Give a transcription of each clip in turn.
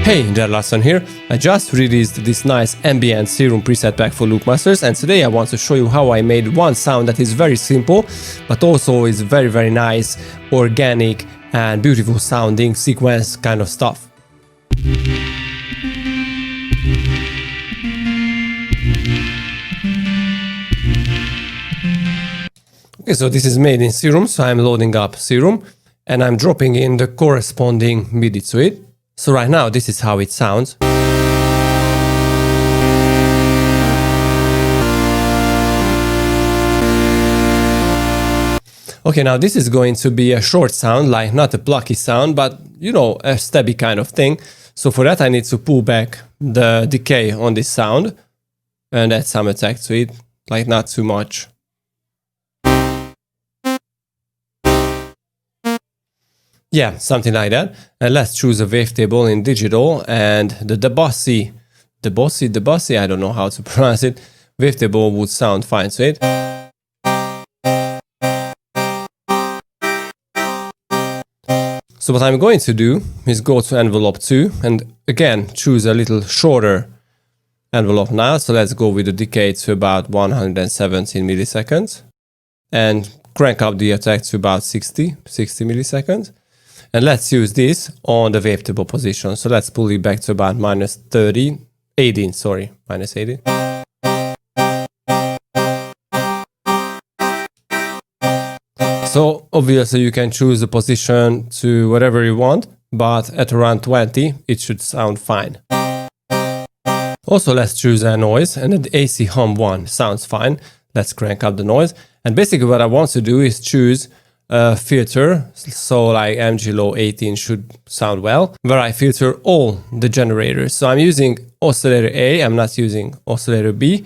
Hey there, Letsyn here. I just released this nice Ambient Serum preset pack for Loopmasters, and today I want to show you how I made one sound that is very simple but also is very nice, organic and beautiful sounding sequence kind of stuff. Okay, so this is made in Serum, so I'm loading up Serum and I'm dropping in the corresponding MIDI to it. So right now this is how it sounds. Okay, now this is going to be a short sound, like not a plucky sound, but you know, a stabby kind of thing. So for that I need to pull back the decay on this sound and add some attack to it, like not too much. Yeah, something like that. And let's choose a wavetable in digital and the bossy, I don't know how to pronounce it, wavetable would sound fine to it. So what I'm going to do is go to envelope 2 and again choose a little shorter envelope now. So let's go with the decay to about 117 milliseconds and crank up the attack to about 60 milliseconds. And let's use this on the wavetable position. So let's pull it back to about minus 18. So obviously you can choose the position to whatever you want, but at around 20 it should sound fine. Also let's choose a noise, and the AC hum 1 sounds fine. Let's crank up the noise. And basically what I want to do is choose a filter, so like MG low 18 should sound well, where I filter all the generators. So I'm using oscillator A, I'm not using oscillator B,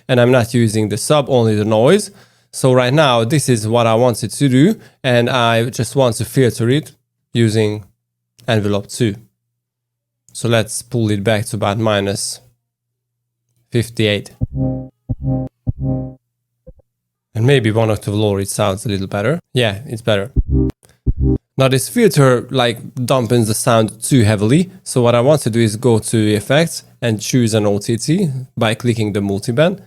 and I'm not using the sub, only the noise. So right now this is what I wanted to do, and I just want to filter it using envelope 2. So let's pull it back to about minus 58. And maybe one octave lower, it sounds a little better. Yeah, it's better. Now this filter like dampens the sound too heavily. So what I want to do is go to effects and choose an OTT by clicking the multiband.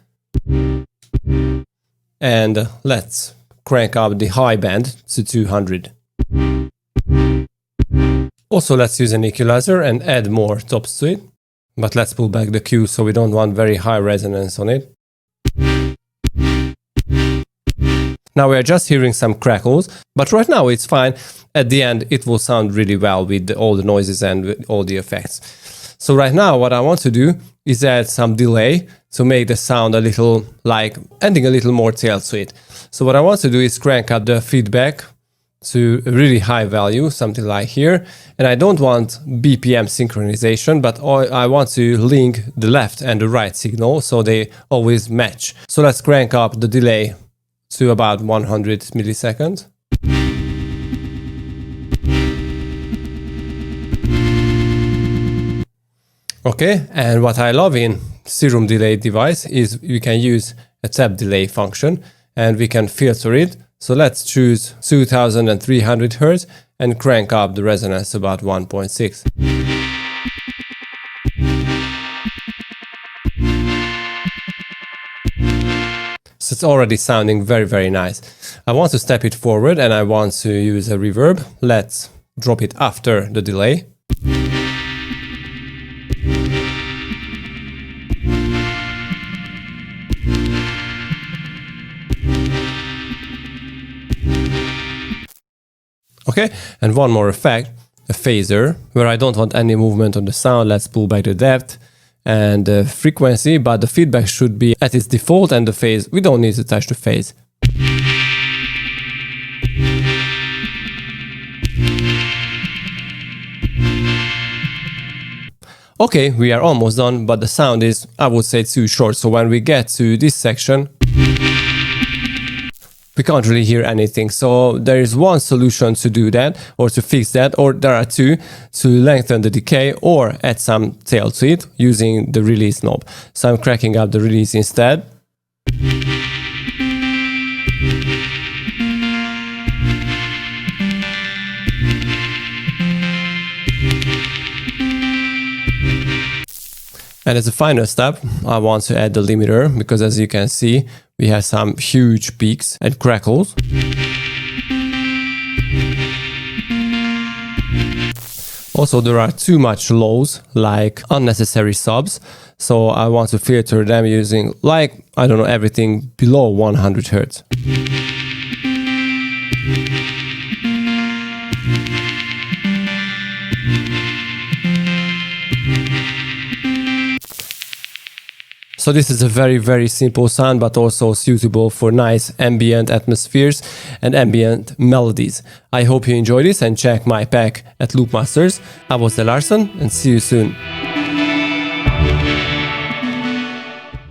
And let's crank up the high band to 200. Also let's use an equalizer and add more tops to it. But let's pull back the Q so we don't want very high resonance on it. Now we are just hearing some crackles, but right now it's fine. At the end it will sound really well with all the noises and with all the effects. So right now what I want to do is add some delay to make the sound a little, like adding a little more tail to it. So what I want to do is crank up the feedback to a really high value, something like here. And I don't want BPM synchronization, but I want to link the left and the right signal so they always match. So let's crank up the delay to about 100 milliseconds. Okay, and what I love in Serum delay device is we can use a tap delay function and we can filter it. So let's choose 2300 Hz and crank up the resonance to about 1.6. So it's already sounding very nice. I want to step it forward and I want to use a reverb. Let's drop it after the delay. Okay, and one more effect, a phaser, where I don't want any movement on the sound. Let's pull back the depth and the frequency, but the feedback should be at its default, and the phase, we don't need to touch the phase. Okay, we are almost done, but the sound is, I would say, too short. So when we get to this section, we can't really hear anything. So there is one solution to do that, or to fix that, or there are two, to lengthen the decay or add some tail to it using the release knob. So I'm cracking up the release instead. And as a final step, I want to add the limiter because as you can see, we have some huge peaks and crackles. Also, there are too much lows, like unnecessary subs, so I want to filter them using, like, I don't know, everything below 100 Hz. So this is a very simple sound, but also suitable for nice ambient atmospheres and ambient melodies. I hope you enjoy this and check my pack at Loopmasters. I was Larson and see you soon.